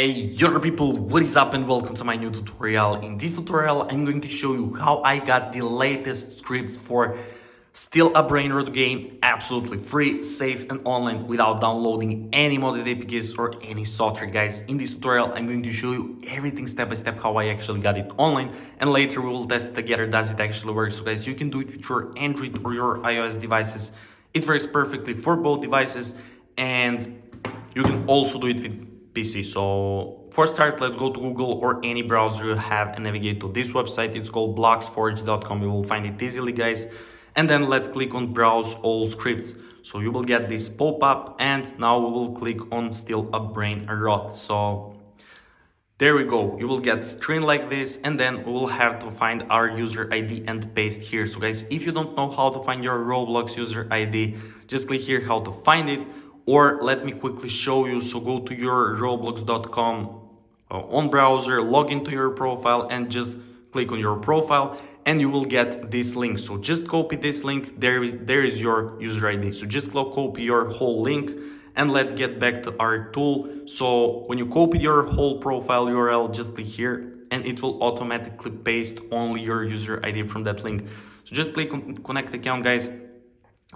Hey, yo people, what is up and welcome to my new tutorial. In this tutorial, I'm going to show you how I got the latest scripts for still a Brainrot game, absolutely free, safe and online without downloading any modded APKs or any software, guys. In this tutorial, I'm going to show you everything step by step how I actually got it online, and later we will test it together, does it actually work. So guys, you can do it with your Android or your iOS devices. It works perfectly for both devices, and you can also do it with PC. So for start, let's go to Google or any browser you have and navigate to this website. It's called blocksforge.com. You will find it easily, guys. And then let's click on browse all scripts. So you will get this pop-up, and now we will click on still a Brainrot. So there we go. You will get a screen like this, and then we will have to find our user ID and paste here. So guys, if you don't know how to find your Roblox user ID, just click here how to find it. Or let me quickly show you. So go to your roblox.com on browser, log into your profile and just click on your profile, and you will get this link. So just copy this link. There is your user ID. So just copy your whole link, and let's get back to our tool. So when you copy your whole profile URL, just click here and it will automatically paste only your user ID from that link. So just click on connect account, guys.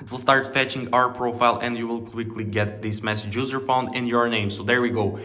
It will start fetching our profile, and you will quickly get this message, user found and your name. So there we go.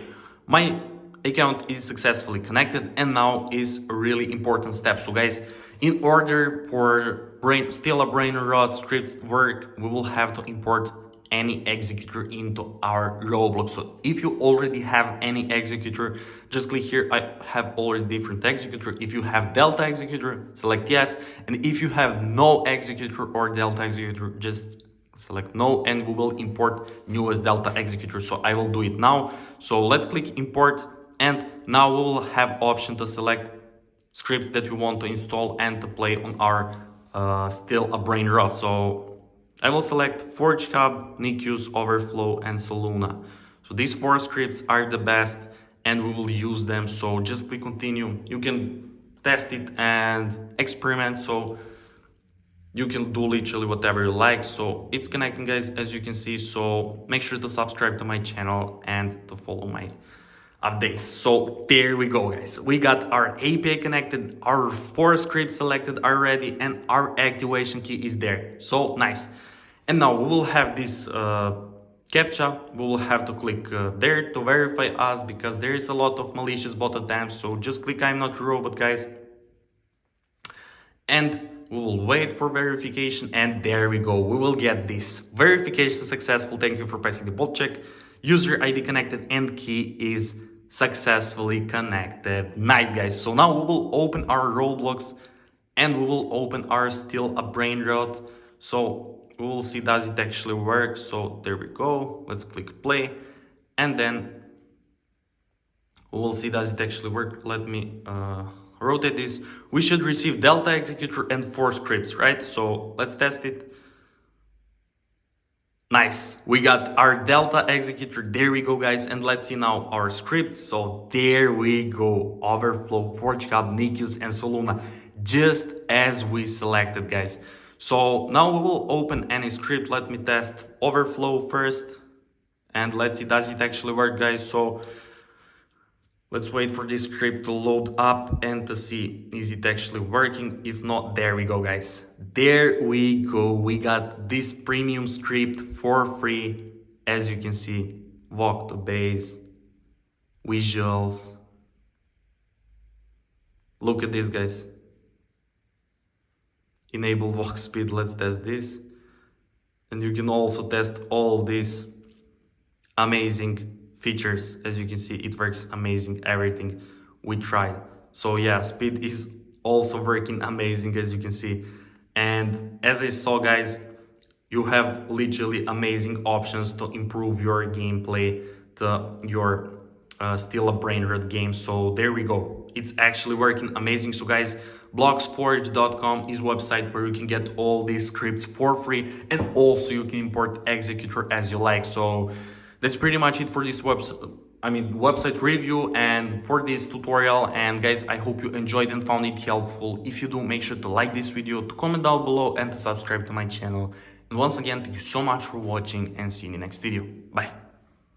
My account is successfully connected, and now is a really important step. So guys, in order for still a Brainrot scripts work, we will have to import any executor into our Roblox. So if you already have any executor, just click here. I have already different executor. If you have Delta executor, select yes. And if you have no executor or Delta executor, just select no, and we will import newest Delta executor. So I will do it now. So let's click import, and now we will have option to select scripts that we want to install and to play on our still a Brainrot. So I will select Forge Hub, Nikius, Overflow, and Soluna. So these four scripts are the best, and we will use them. So just click continue. You can test it and experiment. So you can do literally whatever you like. So it's connecting, guys, as you can see. So make sure to subscribe to my channel and to follow my updates. So there we go, guys. We got our API connected, our four scripts selected are ready, and our activation key is there. So nice. And now we will have this CAPTCHA. We will have to click there to verify us, because there is a lot of malicious bot attempts. So just click I'm not a robot, guys. And we will wait for verification, and there we go. We will get this verification successful. Thank you for passing the bot check. User ID connected and key is successfully connected. Nice, guys. So now we will open our Roblox, and we will open our still a Brainrot. So we will see, does it actually work? So there we go. Let's click play, and then we will see, does it actually work? Let me rotate this. We should receive Delta executor and four scripts, right? So let's test it. Nice, we got our Delta executor. There we go, guys. And let's see now our scripts. So there we go. Overflow, Forge Hub, Nikius, and Soluna, just as we selected, guys. So now we will open any script. Let me test Overflow first, and let's see, does it actually work, guys? So let's wait for this script to load up and to see, is it actually working? If not, there we go, guys. There we go. We got this premium script for free. As you can see, walk to base, visuals. Look at this, guys. Enable walk speed. Let's test this. And you can also test all these amazing features. As you can see, it works amazing, everything we tried. So yeah, speed is also working amazing, as you can see. And as I saw, guys, you have literally amazing options to improve your gameplay, to your still a Brainrot game. So there we go. It's actually working amazing. So guys, blocksforge.com is a website where you can get all these scripts for free, and also you can import executor as you like. So that's pretty much it for this website review and for this tutorial. And guys, I hope you enjoyed and found it helpful. If you do, make sure to like this video, to comment down below, and to subscribe to my channel. And once again, thank you so much for watching, and see you in the next video. Bye.